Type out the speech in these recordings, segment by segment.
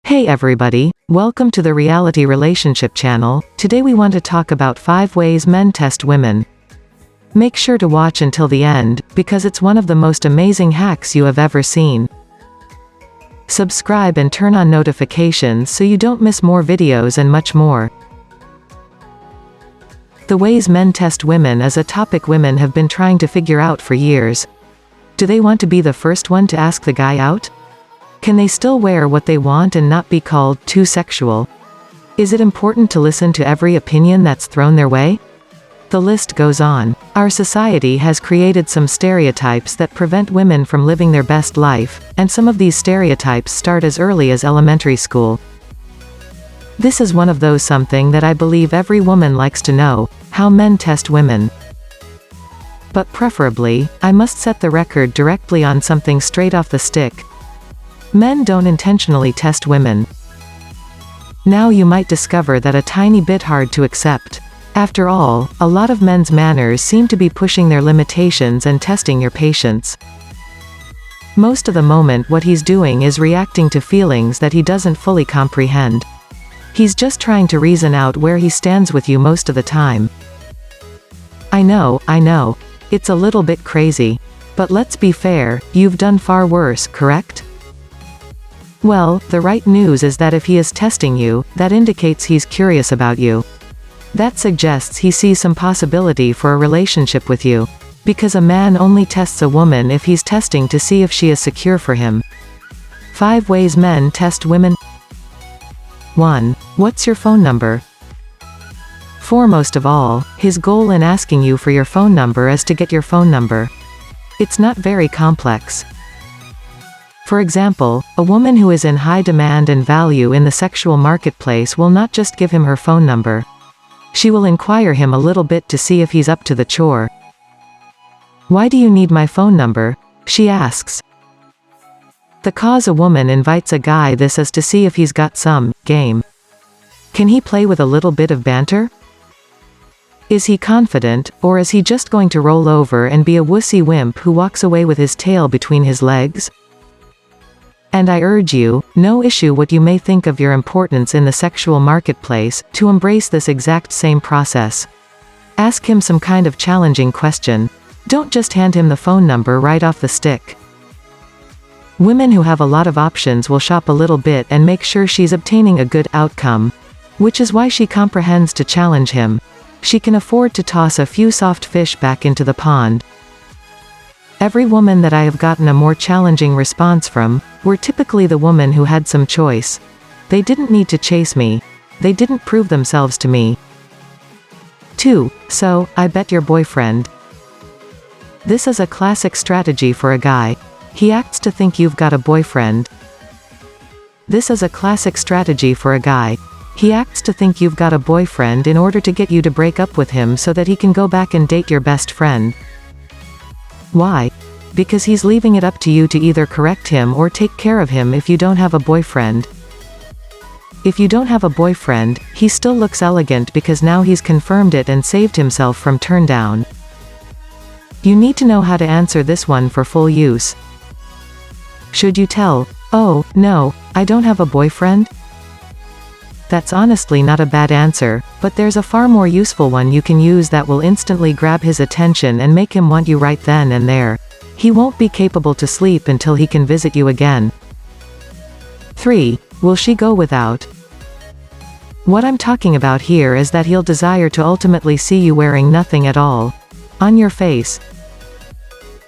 Hey everybody, welcome to the Reality Relationship channel. Today we want to talk about 5 ways men test women. Make sure to watch until the end, because it's one of the most amazing hacks you have ever seen. Subscribe and turn on notifications so you don't miss more videos and much more. The ways men test women is a topic women have been trying to figure out for years. Do they want to be the first one to ask the guy out? Can they still wear what they want and not be called too sexual? Is it important to listen to every opinion that's thrown their way? The list goes on. Our society has created some stereotypes that prevent women from living their best life, and some of these stereotypes start as early as elementary school. This is one of those something that I believe every woman likes to know, how men test women. But preferably, I must set the record directly on something straight off the stick. Men don't intentionally test women. Now you might discover that a tiny bit hard to accept. After all, a lot of men's manners seem to be pushing their limitations and testing your patience. Most of the moment what he's doing is reacting to feelings that he doesn't fully comprehend. He's just trying to reason out where he stands with you most of the time. I know, it's a little bit crazy. But let's be fair, you've done far worse, correct? Well, the right news is that if he is testing you, that indicates he's curious about you. That suggests he sees some possibility for a relationship with you. Because a man only tests a woman if he's testing to see if she is secure for him. 5 ways men test women. 1. What's your phone number? Foremost of all, his goal in asking you for your phone number is to get your phone number. It's not very complex. For example, a woman who is in high demand and value in the sexual marketplace will not just give him her phone number. She will inquire him a little bit to see if he's up to the chore. Why do you need my phone number? She asks. The cause a woman invites a guy this is to see if he's got some game. Can he play with a little bit of banter? Is he confident, or is he just going to roll over and be a wussy wimp who walks away with his tail between his legs? And I urge you, no issue what you may think of your importance in the sexual marketplace, to embrace this exact same process. Ask him some kind of challenging question. Don't just hand him the phone number right off the stick. Women who have a lot of options will shop a little bit and make sure she's obtaining a good outcome. Which is why she comprehends to challenge him. She can afford to toss a few soft fish back into the pond. Every woman that I have gotten a more challenging response from, were typically the woman who had some choice. They didn't need to chase me. They didn't prove themselves to me. 2. So, I bet your boyfriend. This is a classic strategy for a guy. He acts to think you've got a boyfriend. This is a classic strategy for a guy. He acts to think you've got a boyfriend in order to get you to break up with him so that he can go back and date your best friend. Why? Because he's leaving it up to you to either correct him or take care of him if you don't have a boyfriend. If you don't have a boyfriend, he still looks elegant because now he's confirmed it and saved himself from turn down. You need to know how to answer this one for full use. Should you tell, "Oh, no, I don't have a boyfriend"? That's honestly not a bad answer, but there's a far more useful one you can use that will instantly grab his attention and make him want you right then and there. He won't be capable to sleep until he can visit you again. 3. Will she go without? What I'm talking about here is that he'll desire to ultimately see you wearing nothing at all. On your face.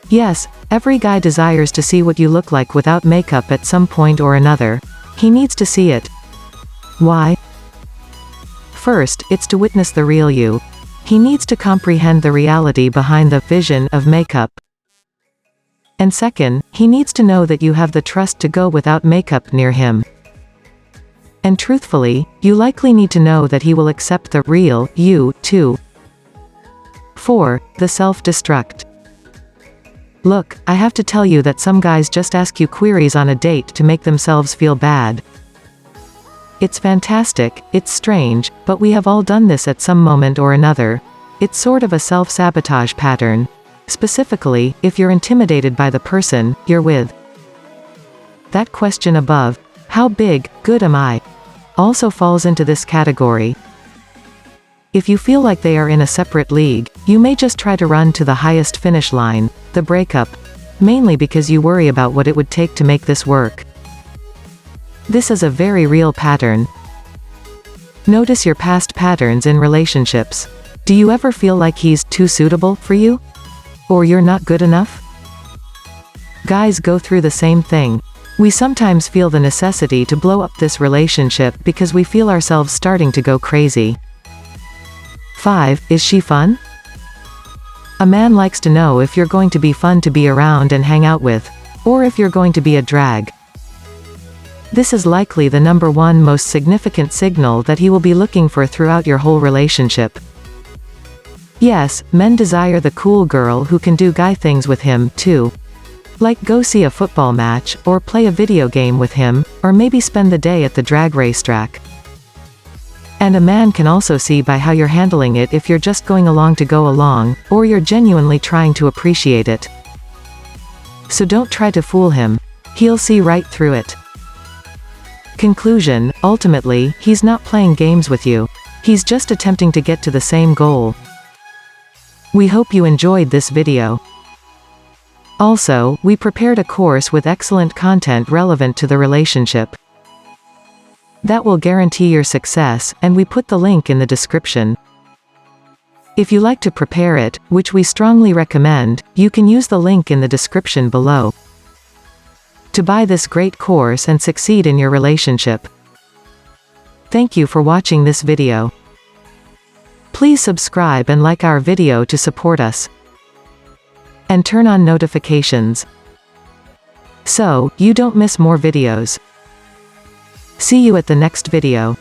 Yes, every guy desires to see what you look like without makeup at some point or another. He needs to see it. Why? First, it's to witness the real you. He needs to comprehend the reality behind the vision of makeup. And second, he needs to know that you have the trust to go without makeup near him. And truthfully, you likely need to know that he will accept the real you, too. 4. The self-destruct. Look, I have to tell you that some guys just ask you queries on a date to make themselves feel bad. It's fantastic, it's strange, but we have all done this at some moment or another. It's sort of a self-sabotage pattern. Specifically, if you're intimidated by the person you're with. That question above, How big, good am I? Also falls into this category. If you feel like they are in a separate league, you may just try to run to the highest finish line, the breakup, mainly because you worry about what it would take to make this work. This is a very real pattern. Notice your past patterns in relationships. Do you ever feel like he's too suitable for you? Or you're not good enough? Guys go through the same thing. We sometimes feel the necessity to blow up this relationship because we feel ourselves starting to go crazy. 5. Is she fun? A man likes to know if you're going to be fun to be around and hang out with, or if you're going to be a drag. This is likely the number one most significant signal that he will be looking for throughout your whole relationship. Yes, men desire the cool girl who can do guy things with him, too. Like go see a football match, or play a video game with him, or maybe spend the day at the drag racetrack. And a man can also see by how you're handling it if you're just going along to go along, or you're genuinely trying to appreciate it. So don't try to fool him. He'll see right through it. Conclusion: ultimately, he's not playing games with you. He's just attempting to get to the same goal. We hope you enjoyed this video. Also, we prepared a course with excellent content relevant to the relationship. That will guarantee your success, and we put the link in the description. If you like to prepare it, which we strongly recommend, you can use the link in the description below to buy this great course and succeed in your relationship. Thank you for watching this video. Please subscribe and like our video to support us. And turn on notifications so you don't miss more videos. See you at the next video.